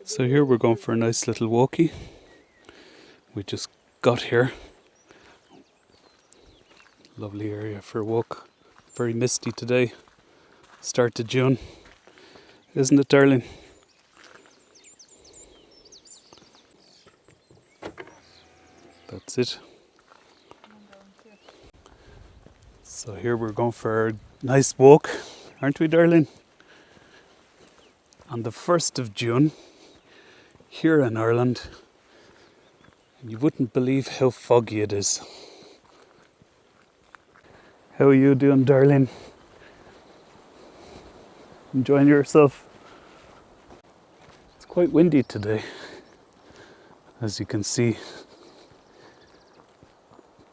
So here we're going for a nice little walkie. We just got here. Lovely area for a walk. Very misty today. Start to June. Isn't it, darling? That's it. So here we're going for a nice walk, aren't we, darling? On the 1st of June, here in Ireland. And you wouldn't believe how foggy it is. How are you doing, darling? Enjoying yourself? It's quite windy today, as you can see.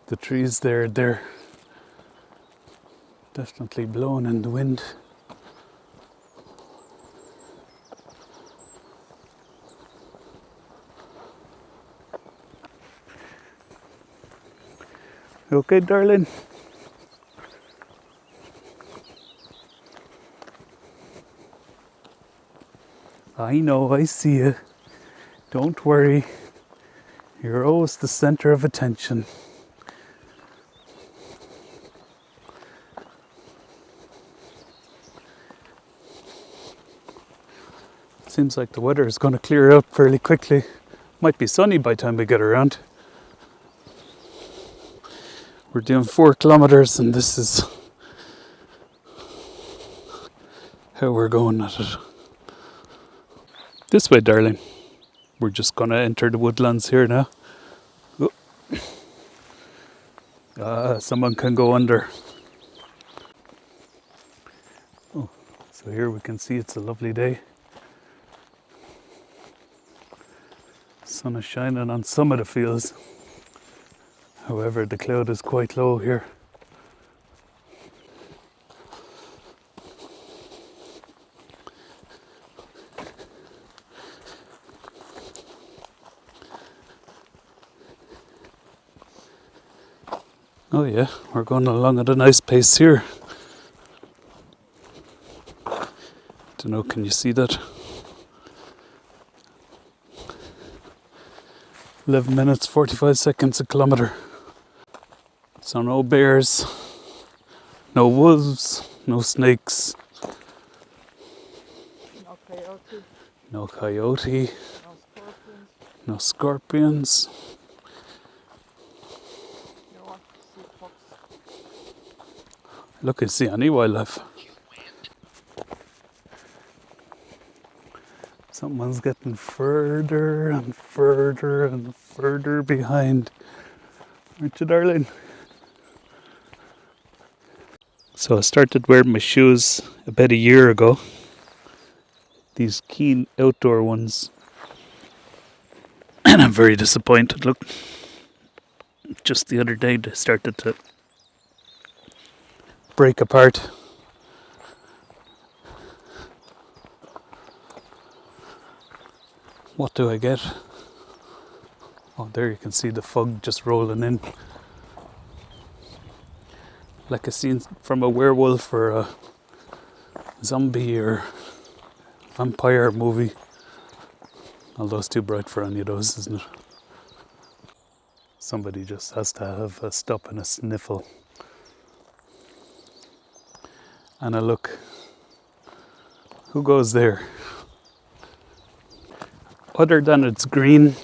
The trees there, they're definitely blowing in the wind. You okay, darling? I know, I see you. Don't worry. You're always the center of attention. Seems like the weather is going to clear up fairly quickly. Might be sunny by the time we get around. We're doing 4 kilometers and this is how we're going at it. This way, darling. We're just going to enter the woodlands here now. Someone can go under. Oh, so here we can see it's a lovely day. Sun is shining on some of the fields. However, the cloud is quite low here. Oh yeah, we're going along at a nice pace here. Don't know, can you see that? 11 minutes, 45 seconds a kilometre. So no bears, no wolves, no snakes. No coyote. No coyote. No scorpions. No scorpions. No one to see fox. Look and see any wildlife. Someone's getting further and further and further behind. Aren't you, darling? So I started wearing my shoes about a year ago. These keen outdoor ones. And I'm very disappointed. Look, just the other day they started to break apart. What do I get? Oh, there you can see the fog just rolling in. Like a scene from a werewolf or a zombie or vampire movie. Although it's too bright for any of those, isn't it? Somebody just has to have a stop and a sniffle. And a look. Who goes there? Other than it's green,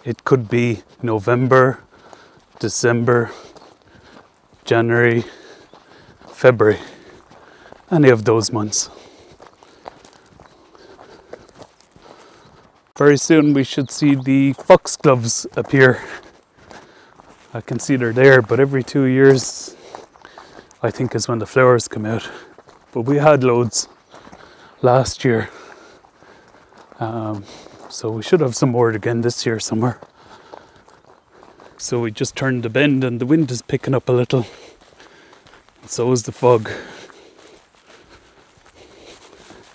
it could be November, December, January, February, any of those months. Very soon we should see the foxgloves appear. I can see they're there, but every 2 years I think is when the flowers come out. But we had loads last year. So we should have some more again this year somewhere. So we just turned the bend and the wind is picking up a little. And so is the fog.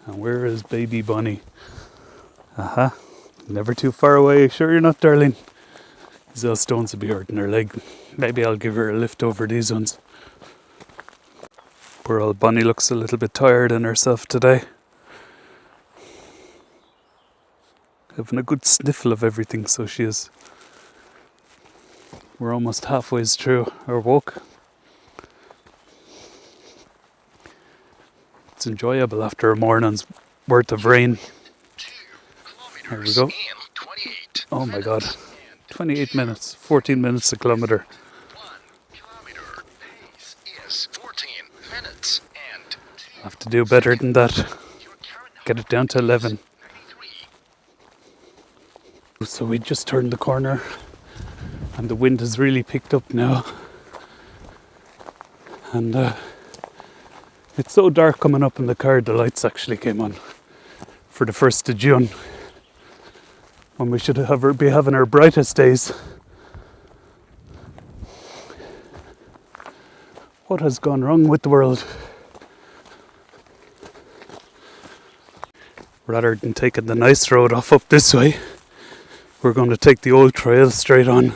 And where is baby bunny? Aha. Never too far away. Sure you're not, darling? Those stones will be hurting her leg. Maybe I'll give her a lift over these ones. Poor old bunny looks a little bit tired in herself today. Having a good sniffle of everything, so she is. We're almost halfway through our walk. It's enjoyable after a morning's worth of rain. There we go. Oh my god. 28 minutes, 14 minutes a kilometre. 1 kilometre pace is 14 minutes and I have to do better than that. Get it down to 11. So we just turned the corner and the wind has really picked up now. And it's so dark coming up in the car, the lights actually came on for the 1st of June. When we should be having our brightest days. What has gone wrong with the world? Rather than taking the nice road off up this way, we're going to take the old trail straight on.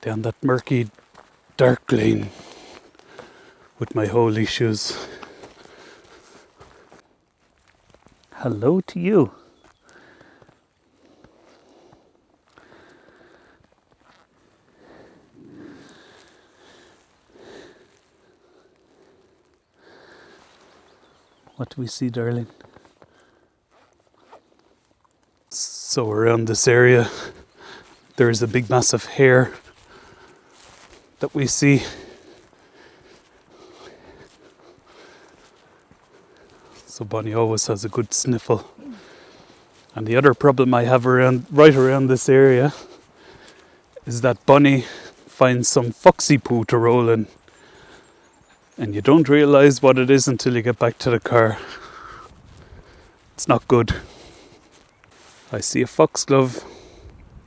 Down that murky, dark lane with my holy shoes. Hello to you. What do we see, darling? So around this area, there's a big massive hare that we see. So Bonnie always has a good sniffle. And the other problem I have right around this area is that Bonnie finds some foxy poo to roll in. And you don't realise what it is until you get back to the car. It's not good. I see a foxglove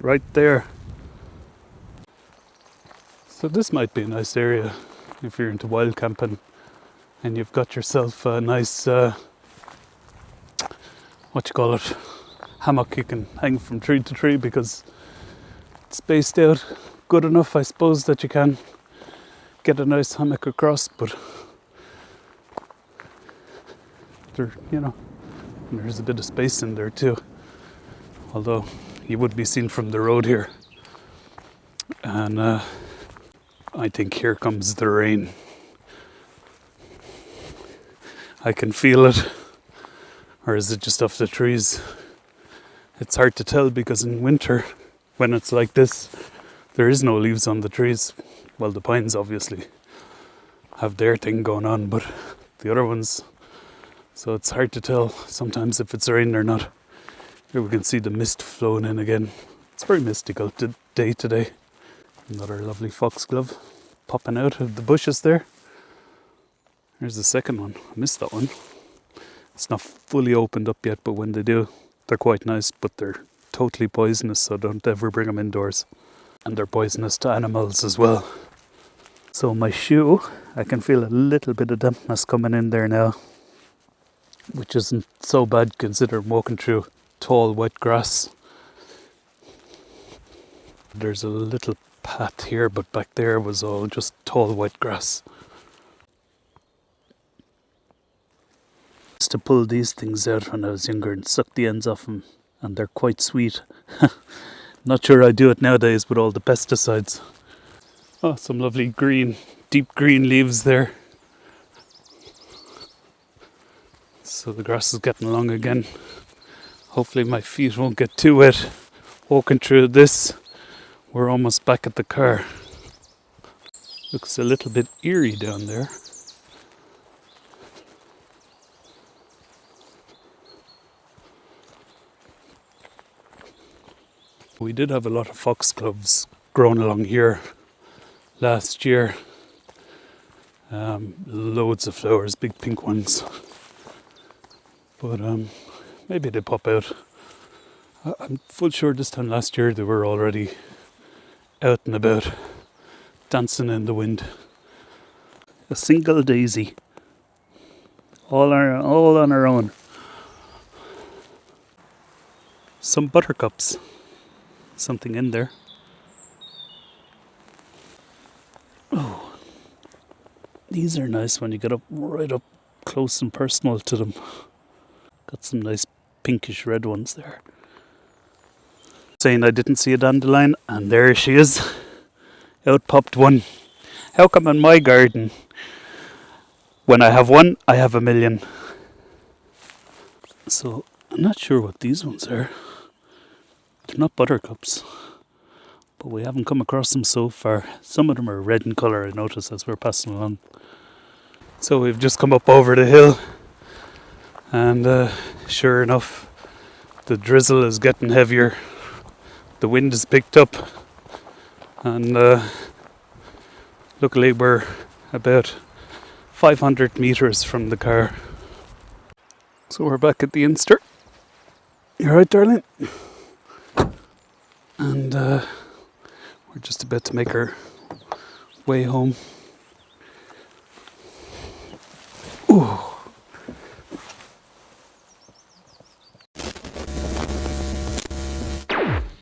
right there. So this might be a nice area if you're into wild camping and you've got yourself a nice hammock you can hang from tree to tree, because it's spaced out good enough, I suppose, that you can get a nice hammock across, but there's a bit of space in there too, although you would be seen from the road here. And I think here comes the rain. I can feel it. Or is it just off the trees? It's hard to tell, because in winter, when it's like this, there is no leaves on the trees. Well, the pines obviously have their thing going on, but the other ones, so it's hard to tell sometimes if it's raining or not. Here we can see the mist flowing in again. It's very mystical day today. Another lovely foxglove popping out of the bushes there. There's the second one. I missed that one. It's not fully opened up yet, but when they do, they're quite nice, but they're totally poisonous, so don't ever bring them indoors. And they're poisonous to animals as well. So my shoe, I can feel a little bit of dampness coming in there now, which isn't so bad considering walking through tall wet grass. There's a little path here, but back there was all just tall wet grass. To pull these things out when I was younger and suck the ends off them, and they're quite sweet. Not sure I do it nowadays with all the pesticides. Oh, some lovely green, deep green leaves there. So the grass is getting along again. Hopefully my feet won't get too wet walking through this. We're almost back at the car. Looks a little bit eerie down there. We did have a lot of foxgloves grown along here last year. Loads of flowers, big pink ones. But maybe they pop out. I'm full sure this time last year they were already out and about, dancing in the wind. A single daisy, all on her own. Some buttercups. Something in there. Oh, these are nice when you get right up close and personal to them. Got some nice pinkish red ones there. Saying I didn't see a dandelion, and there she is. Out popped one. How come in my garden, when I have one, I have a million? So I'm not sure what these ones are. They're not buttercups, but we haven't come across them so far. Some of them are red in colour, I noticed as we're passing along. So we've just come up over the hill, and sure enough, the drizzle is getting heavier. The wind has picked up, and luckily we're about 500 metres from the car. So we're back at the Inster. You alright, darling? And we're just about to make our way home. Ooh.